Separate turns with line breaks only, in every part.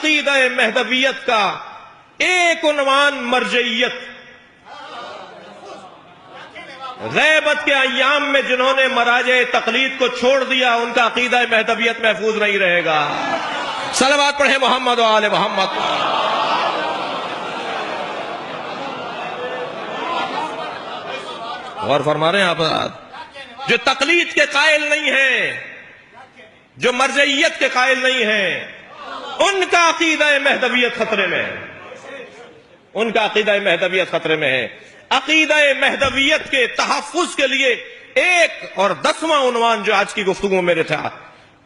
عقیدہ مہدویت کا ایک عنوان مرجعیت. غیبت کے ایام میں جنہوں نے مراجع تقلید کو چھوڑ دیا ان کا عقیدہ مہدویت محفوظ نہیں رہے گا. صلوات پڑھیں محمد و آل محمد. غور فرما رہے ہیں آپ؟ جو تقلید کے قائل نہیں ہیں، جو مرجعیت کے قائل نہیں ہیں، ان کا عقیدہ مہدویت خطرے میں ہے. ان کا عقیدہ مہدویت خطرے میں ہے. عقیدہ مہدویت کے تحفظ کے لیے ایک اور 10واں عنوان جو آج کی گفتگو میں میرے تھا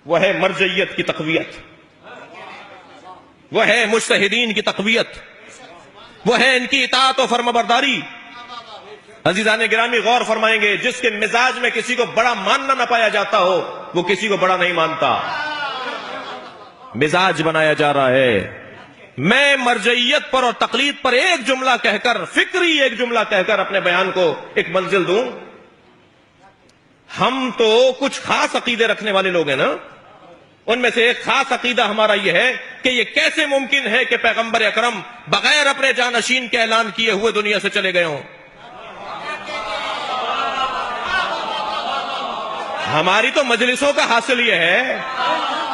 وہ ہے مرجعیت کی تقویت، وہ ہے مجتہدین کی تقویت، وہ ہے ان کی اطاعت و فرمانبرداری. عزیزان گرامی غور فرمائیں گے، جس کے مزاج میں کسی کو بڑا ماننا نہ پایا جاتا ہو وہ کسی کو بڑا نہیں مانتا. مزاج بنایا جا رہا ہے. میں مرجعیت پر اور تقلید پر ایک جملہ کہہ کر، فکری ایک جملہ کہہ کر اپنے بیان کو ایک منزل دوں. ہم تو کچھ خاص عقیدے رکھنے والے لوگ ہیں نا. ان میں سے ایک خاص عقیدہ ہمارا یہ ہے کہ یہ کیسے ممکن ہے کہ پیغمبر اکرم بغیر اپنے جانشین کے اعلان کیے ہوئے دنیا سے چلے گئے ہوں. ہماری تو مجلسوں کا حاصل یہ ہے،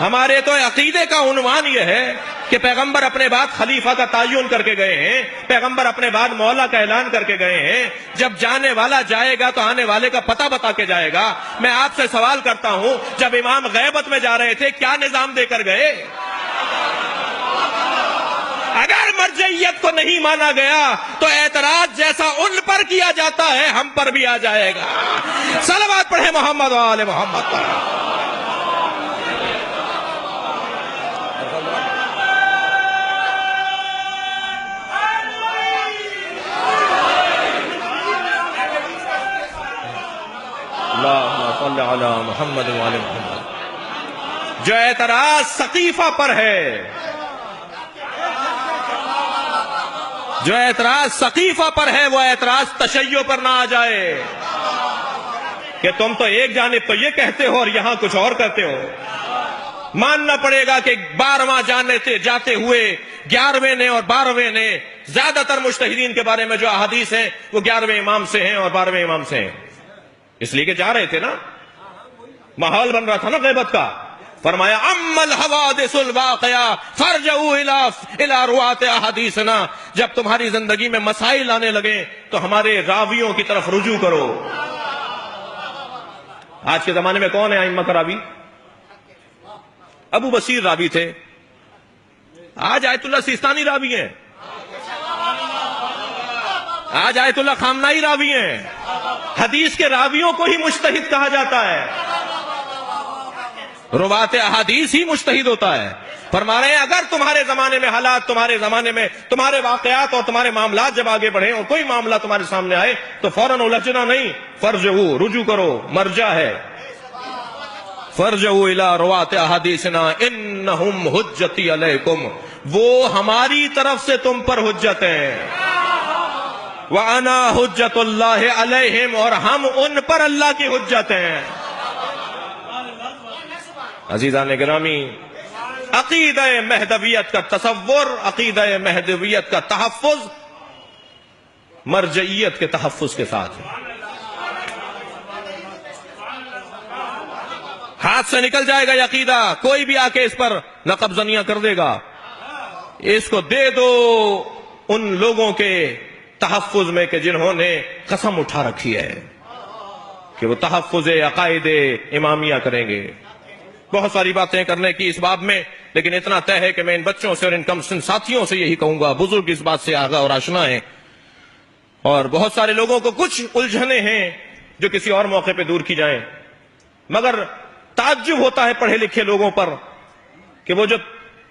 ہمارے تو عقیدے کا عنوان یہ ہے کہ پیغمبر اپنے بعد خلیفہ کا تعین کر کے گئے ہیں، پیغمبر اپنے بعد مولا کا اعلان کر کے گئے ہیں. جب جانے والا جائے گا تو آنے والے کا پتہ بتا کے جائے گا. میں آپ سے سوال کرتا ہوں، جب امام غیبت میں جا رہے تھے کیا نظام دے کر گئے؟ اگر مرجعیت کو نہیں مانا گیا تو اعتراض جیسا ان پر کیا جاتا ہے ہم پر بھی آ جائے گا. صلوات پڑھیں محمد و آل محمد پر. اللہم صل علی محمد و آل محمد. جو اعتراض ثقیفہ پر ہے، جو اعتراض ثقیفہ پر ہے، وہ اعتراض تشیع پر نہ آ جائے کہ تم تو ایک جانب تو یہ کہتے ہو اور یہاں کچھ اور کرتے ہو. ماننا پڑے گا کہ 12واں جاتے ہوئے 11ویں نے اور 12ویں نے زیادہ تر مجتہدین کے بارے میں جو احادیث ہیں وہ 11ویں امام سے ہیں اور 12ویں امام سے ہیں. اس لیے کہ جا رہے تھے نا، ماحول بن رہا تھا نا غیبت کا. فرمایا اما الحوادث الواقعہ فرجعوا الى روات احادیثنا. جب تمہاری زندگی میں مسائل آنے لگے تو ہمارے راویوں کی طرف رجوع کرو. آج کے زمانے میں کون ہے ائمہ کا راوی؟ ابو بصیر راوی تھے، آج آیت اللہ سیستانی راوی ہیں، آج آیت اللہ خامنائی راوی ہیں. حدیث کے راویوں کو ہی مجتہد کہا جاتا ہے، روات احادیث ہی مجتہد ہوتا ہے. فرما رہے ہیں اگر تمہارے زمانے میں حالات، تمہارے زمانے میں تمہارے واقعات اور تمہارے معاملات جب آگے بڑھیں اور کوئی معاملہ تمہارے سامنے آئے تو فوراً الجھنا نہیں، فرجعوا، رجوع کرو. مرجع ہے فرجعوا الی روات احادیثنا انہم حجتی علیکم. وہ ہماری طرف سے تم پر حجت ہیں. وَأَنَا حُجَّةُ اللَّهِ عَلَيْهِمْ، اور ہم ان پر اللہ کی حجت ہیں. عزیزان گرامی، عقیدہ مہدویت کا تصور، عقیدہ مہدویت کا تحفظ مرجعیت کے تحفظ کے ساتھ ہے. ہاتھ سے نکل جائے گا یہ عقیدہ، کوئی بھی آ کے اس پر نقب زنیاں کر دے گا. اس کو دے دو ان لوگوں کے تحفظ میں کہ جنہوں نے قسم اٹھا رکھی ہے کہ وہ تحفظ عقائد امامیہ کریں گے. بہت ساری باتیں کرنے کی اس باب میں، لیکن اتنا طے ہے کہ میں ان بچوں سے اور ان کم سن ساتھیوں سے یہی کہوں گا، بزرگ اس بات سے آگاہ اور آشنا ہیں، اور بہت سارے لوگوں کو کچھ الجھنے ہیں جو کسی اور موقع پہ دور کی جائیں. مگر تعجب ہوتا ہے پڑھے لکھے لوگوں پر کہ وہ جو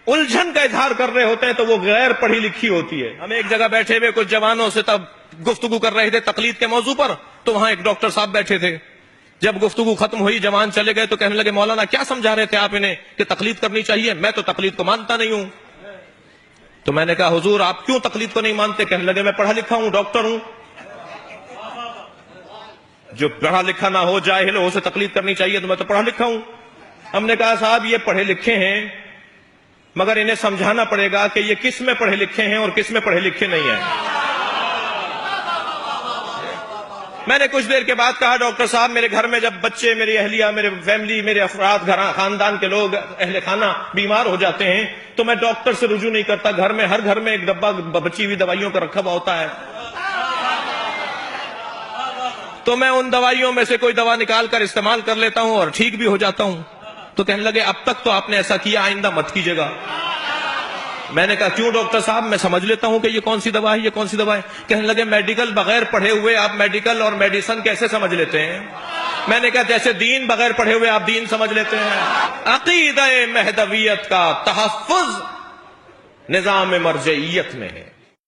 الجھن کا اظہار کر رہے ہوتے ہیں تو وہ غیر پڑھی لکھی ہوتی ہے. ہم ایک جگہ بیٹھے ہوئے کچھ جوانوں سے تب گفتگو کر رہے تھے تقلید کے موضوع پر، تو وہاں ایک ڈاکٹر صاحب بیٹھے تھے. جب گفتگو ختم ہوئی جوان چلے گئے تو کہنے لگے مولانا کیا سمجھا رہے تھے آپ انہیں کہ تقلید کرنی چاہیے؟ میں تو تقلید کو مانتا نہیں ہوں. تو میں نے کہا حضور آپ کیوں تقلید کو نہیں مانتے؟ کہنے لگے میں پڑھا لکھا ہوں، ڈاکٹر ہوں. جو پڑھا لکھا نہ ہو، جاہل ہو، اسے تقلید کرنی چاہیے، تو میں تو پڑھا لکھا ہوں. ہم نے کہا صاحب یہ پڑھے لکھے ہیں مگر انہیں سمجھانا پڑے گا کہ یہ کس میں پڑھے لکھے ہیں اور کس میں پڑھے لکھے نہیں ہیں۔ میں نے کچھ دیر کے بعد کہا ڈاکٹر صاحب میرے گھر میں جب بچے، میری اہلیہ، میرے فیملی، میرے افراد، خاندان کے لوگ، اہل خانہ بیمار ہو جاتے ہیں تو میں ڈاکٹر سے رجوع نہیں کرتا، ہر گھر میں ایک ڈبہ بچی ہوئی دوائیوں کا رکھا ہوا ہوتا ہے، تو میں ان دوائیوں میں سے کوئی دوا نکال کر استعمال کر لیتا ہوں اور ٹھیک بھی ہو جاتا ہوں۔ تو کہنے لگے اب تک تو آپ نے ایسا کیا، آئندہ مت کیجیے گا۔ میں نے کہا کیوں ڈاکٹر صاحب، میں سمجھ لیتا ہوں کہ یہ کون سی دوا ہے، یہ کون سی دوا ہے۔ کہنے لگے میڈیکل بغیر پڑھے ہوئے آپ میڈیکل اور میڈیسن کیسے سمجھ لیتے ہیں؟ میں نے کہا جیسے دین بغیر پڑھے ہوئے آپ دین سمجھ لیتے ہیں۔ عقیدہ مہدویت کا تحفظ نظام مرجعیت میں ہے۔